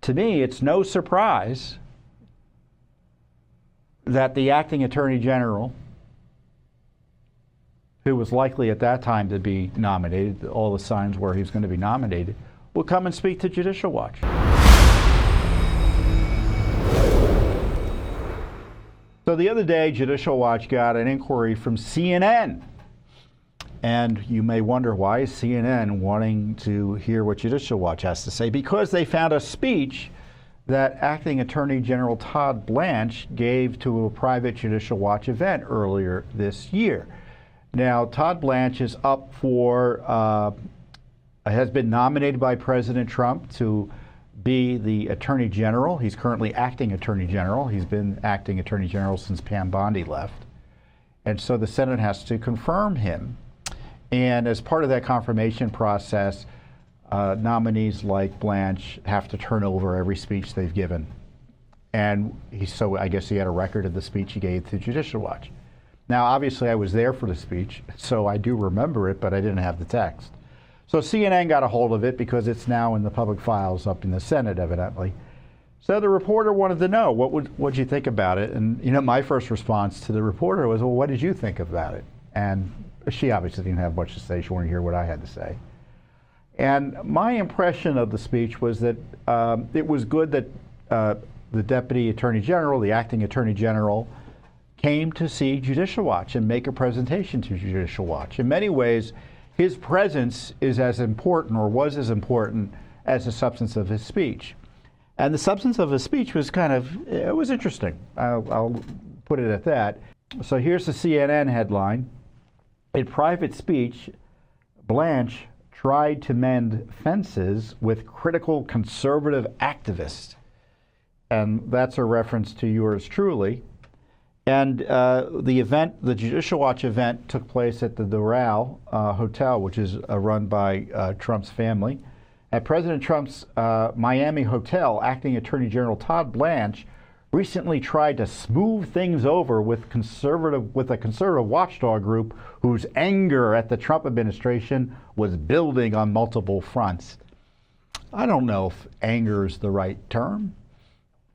to me, it's no surprise that the acting Attorney General, who was likely at that time to be nominated, all the signs were he was going to be nominated, will come and speak to Judicial Watch. So the other day, Judicial Watch got an inquiry from CNN. And you may wonder, why is CNN wanting to hear what Judicial Watch has to say? Because they found a speech that Acting Attorney General Todd Blanche gave to a private Judicial Watch event earlier this year. Now, Todd Blanche is up for, has been nominated by President Trump to be the Attorney General. He's currently Acting Attorney General. He's been Acting Attorney General since Pam Bondi left. And so the Senate has to confirm him. And as part of that confirmation process, nominees like Blanche have to turn over every speech they've given. And so I guess he had a record of the speech he gave to Judicial Watch. Now, obviously, I was there for the speech, so I do remember it, but I didn't have the text. So CNN got a hold of it because it's now in the public files up in the Senate, evidently. So the reporter wanted to know, what'd you think about it? And, you know, my first response to the reporter was, well, what did you think about it? And she obviously didn't have much to say. She wanted to hear what I had to say. And my impression of the speech was that it was good that the Deputy Attorney General, the Acting Attorney General, came to see Judicial Watch and make a presentation to Judicial Watch. In many ways, his presence is as important, or was as important, as the substance of his speech. And the substance of his speech was it was interesting. I'll put it at that. So here's the CNN headline. In private speech, Blanche tried to mend fences with critical conservative activists. And that's a reference to yours truly. And the Judicial Watch event took place at the Doral Hotel, which is run by Trump's family. At President Trump's Miami hotel, Acting Attorney General Todd Blanche recently tried to smooth things over with a conservative watchdog group whose anger at the Trump administration was building on multiple fronts. I don't know if anger is the right term.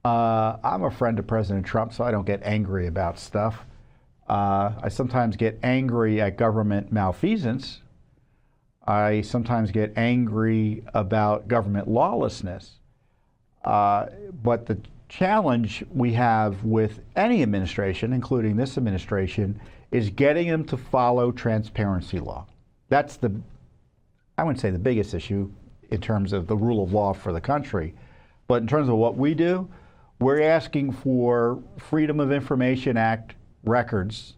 I'm a friend of President Trump, so I don't get angry about stuff. I sometimes get angry at government malfeasance. I sometimes get angry about government lawlessness. But the challenge we have with any administration, including this administration, is getting them to follow transparency law. That's I wouldn't say the biggest issue in terms of the rule of law for the country. But in terms of what we do, we're asking for Freedom of Information Act records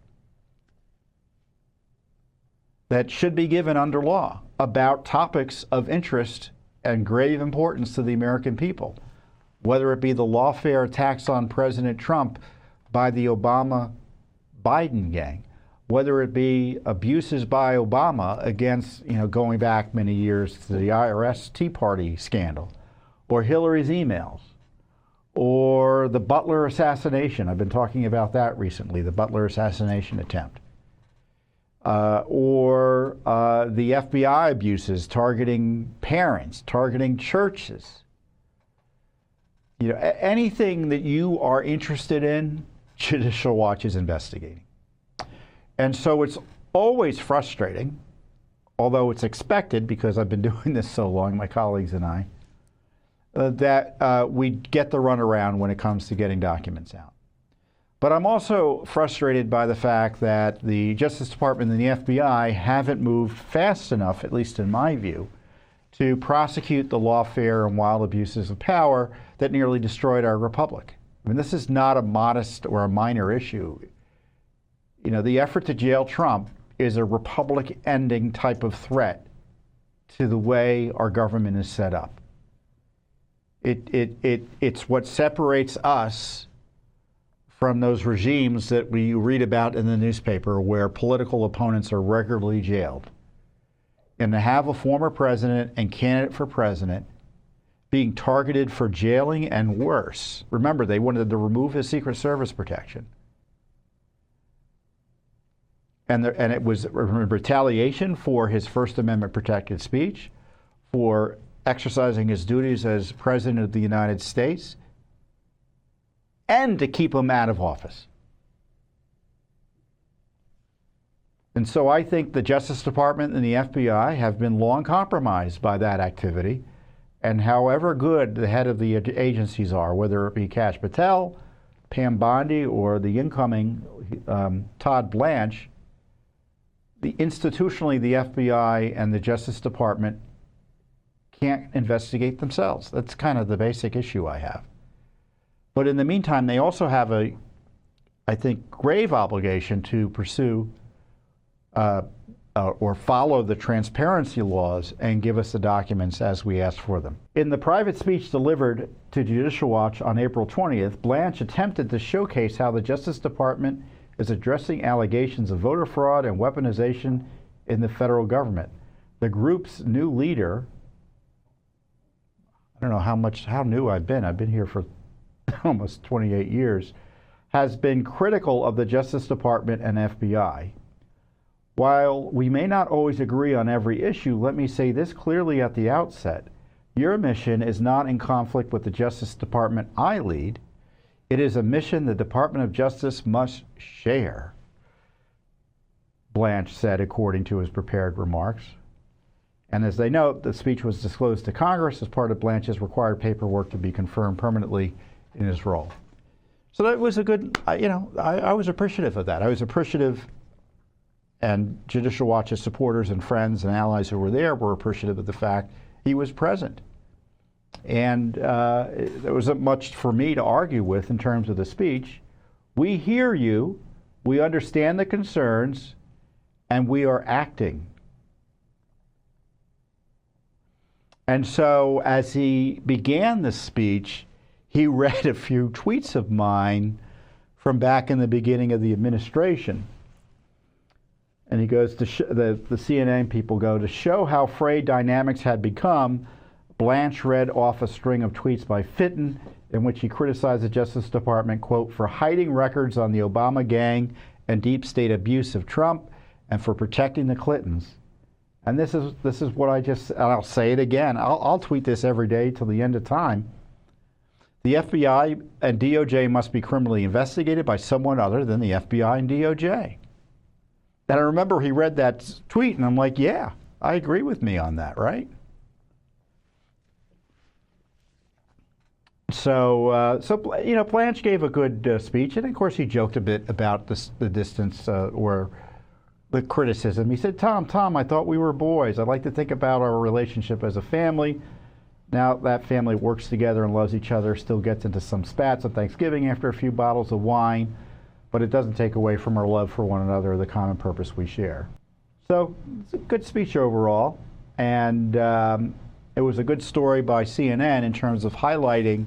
that should be given under law about topics of interest and grave importance to the American people, whether it be the lawfare attacks on President Trump by the Obama-Biden gang, whether it be abuses by Obama against, going back many years to the IRS Tea Party scandal, or Hillary's emails, or the Butler assassination. I've been talking about that recently, the Butler assassination attempt. Or the FBI abuses targeting parents, targeting churches. Anything that you are interested in, Judicial Watch is investigating. And so it's always frustrating, although it's expected because I've been doing this so long, my colleagues and I, that we get the runaround when it comes to getting documents out. But I'm also frustrated by the fact that the Justice Department and the FBI haven't moved fast enough, at least in my view, to prosecute the lawfare and wild abuses of power that nearly destroyed our republic. I mean, this is not a modest or a minor issue. The effort to jail Trump is a republic-ending type of threat to the way our government is set up. It's what separates us from those regimes that we read about in the newspaper where political opponents are regularly jailed. And to have a former president and candidate for president being targeted for jailing and worse. Remember, they wanted to remove his Secret Service protection. And it was retaliation for his First Amendment protected speech, for exercising his duties as President of the United States and to keep him out of office. And so I think the Justice Department and the FBI have been long compromised by that activity. And however good the head of the agencies are, whether it be Kash Patel, Pam Bondi, or the incoming Todd Blanche, institutionally the FBI and the Justice Department can't investigate themselves. That's kind of the basic issue I have. But in the meantime, they also have a, I think, grave obligation to pursue or follow the transparency laws and give us the documents as we ask for them. In the private speech delivered to Judicial Watch on April 20th, Blanche attempted to showcase how the Justice Department is addressing allegations of voter fraud and weaponization in the federal government. The group's new leader, I don't know how new I've been here for almost 28 years, has been critical of the Justice Department and FBI. While we may not always agree on every issue, let me say this clearly at the outset. Your mission is not in conflict with the Justice Department I lead. It is a mission the Department of Justice must share, Blanche said, according to his prepared remarks. And as they note, the speech was disclosed to Congress as part of Blanche's required paperwork to be confirmed permanently in his role. So that was a good, I was appreciative of that. I was appreciative, and Judicial Watch's supporters and friends and allies who were there were appreciative of the fact he was present. And there wasn't much for me to argue with in terms of the speech. We hear you, we understand the concerns, and we are acting. And so as he began the speech, he read a few tweets of mine from back in the beginning of the administration. And he goes to the CNN people go, to show how frayed dynamics had become, Blanche read off a string of tweets by Fitton in which he criticized the Justice Department, quote, for hiding records on the Obama gang and deep state abuse of Trump and for protecting the Clintons. And this is what and I'll say it again, I'll tweet this every day till the end of time. The FBI and DOJ must be criminally investigated by someone other than the FBI and DOJ. And I remember he read that tweet, and I'm like, yeah, I agree with me on that, right? So Blanche gave a good speech, and of course he joked a bit about the distance or the criticism. He said, Tom, I thought we were boys. I'd like to think about our relationship as a family. Now that family works together and loves each other, still gets into some spats on Thanksgiving after a few bottles of wine, but it doesn't take away from our love for one another or the common purpose we share. So it's a good speech overall, and it was a good story by CNN in terms of highlighting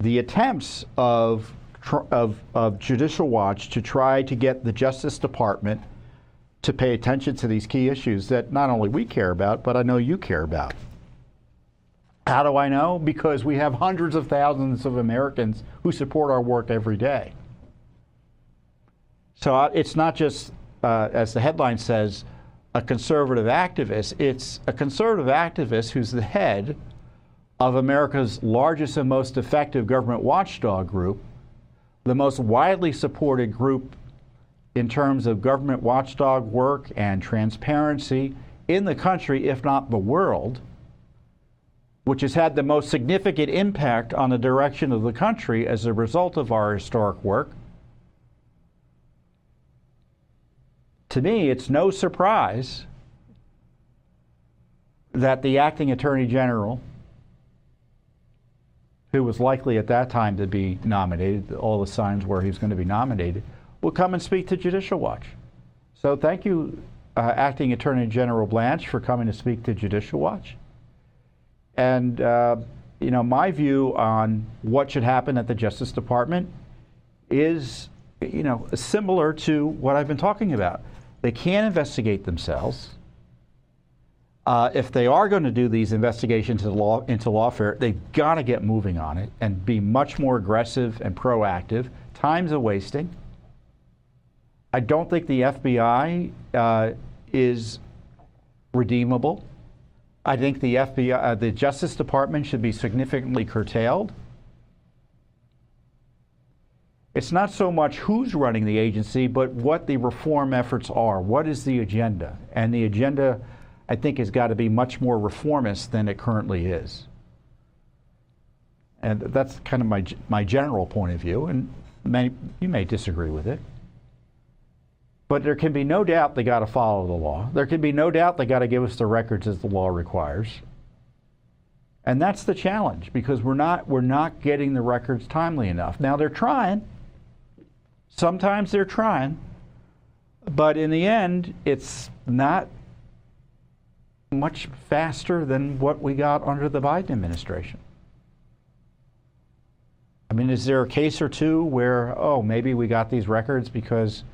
the attempts of Judicial Watch to try to get the Justice Department to pay attention to these key issues that not only we care about, but I know you care about. How do I know? Because we have hundreds of thousands of Americans who support our work every day. So it's not just, as the headline says, a conservative activist. It's a conservative activist who's the head of America's largest and most effective government watchdog group, the most widely supported group in terms of government watchdog work and transparency in the country, if not the world, which has had the most significant impact on the direction of the country as a result of our historic work. To me, it's no surprise that the acting Attorney General, who was likely at that time to be nominated, all the signs were he was going to be nominated, will come and speak to Judicial Watch. So thank you, Acting Attorney General Blanche, for coming to speak to Judicial Watch. And my view on what should happen at the Justice Department is, similar to what I've been talking about. They can't investigate themselves. If they are going to do these investigations into lawfare, they've got to get moving on it and be much more aggressive and proactive. Time's a wasting. I don't think the FBI is redeemable. I think the FBI, the Justice Department should be significantly curtailed. It's not so much who's running the agency, but what the reform efforts are. What is the agenda? And the agenda, I think, has got to be much more reformist than it currently is. And that's kind of my general point of view, and you may disagree with it. But there can be no doubt they got to follow the law. There can be no doubt they got to give us the records as the law requires. And that's the challenge, because we're not getting the records timely enough. Now they're trying. Sometimes they're trying, but in the end, it's not much faster than what we got under the Biden administration. I mean, is there a case or two where, oh, maybe we got these records because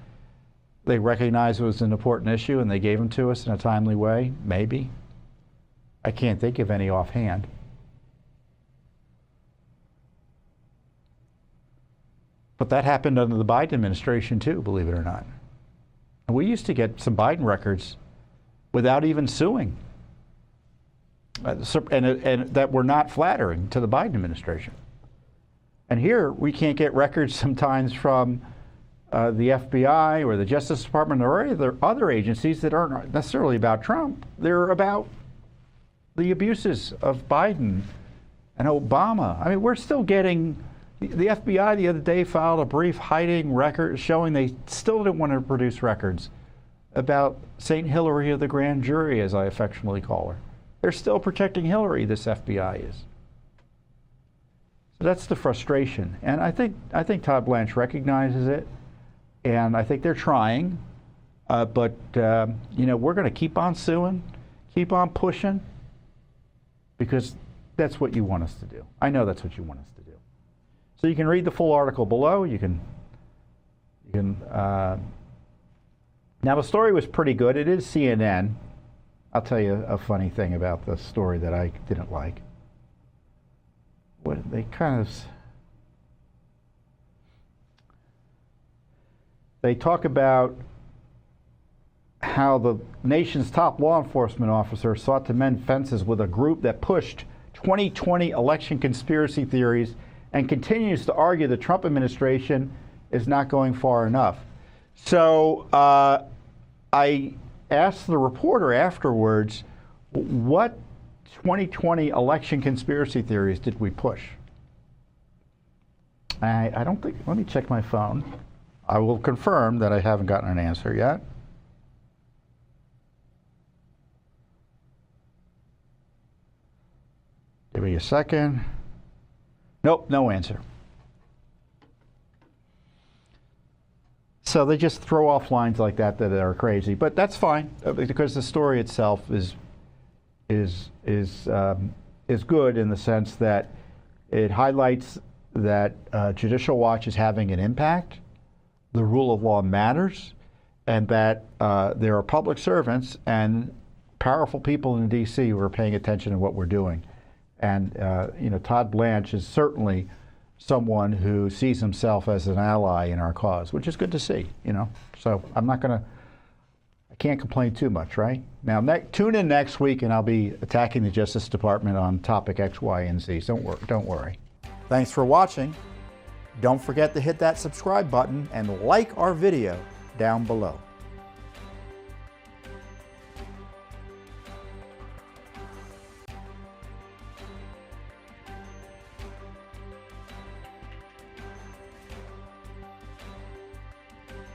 they recognized it was an important issue and they gave them to us in a timely way? Maybe. I can't think of any offhand. But that happened under the Biden administration too, believe it or not. And we used to get some Biden records without even suing. And that were not flattering to the Biden administration. And here, we can't get records sometimes from the FBI or the Justice Department or other agencies that aren't necessarily about Trump. They're about the abuses of Biden and Obama. I mean, we're still getting, the FBI the other day filed a brief hiding record showing they still didn't want to produce records about St. Hillary of the grand jury, as I affectionately call her. They're still protecting Hillary, this FBI is. So that's the frustration. And I think Todd Blanche recognizes it. And I think they're trying, but you know, we're going to keep on suing, keep on pushing, because that's what you want us to do. I know that's what you want us to do. So you can read the full article below. You can. Now the story was pretty good. It is CNN. I'll tell you a funny thing about the story that I didn't like. What they kind of. They talk about how the nation's top law enforcement officer sought to mend fences with a group that pushed 2020 election conspiracy theories and continues to argue the Trump administration is not going far enough. So I asked the reporter afterwards, what 2020 election conspiracy theories did we push? I don't think, let me check my phone. I will confirm that I haven't gotten an answer yet. Give me a second. Nope, no answer. So they just throw off lines like that are crazy, but that's fine because the story itself is good in the sense that it highlights that Judicial Watch is having an impact. The rule of law matters, and that there are public servants and powerful people in D.C. who are paying attention to what we're doing. And you know, Todd Blanche is certainly someone who sees himself as an ally in our cause, which is good to see. You know, so I can't complain too much, right? Now, tune in next week, and I'll be attacking the Justice Department on topic X, Y, and Z. Don't worry. Thanks for watching. Don't forget to hit that subscribe button and like our video down below.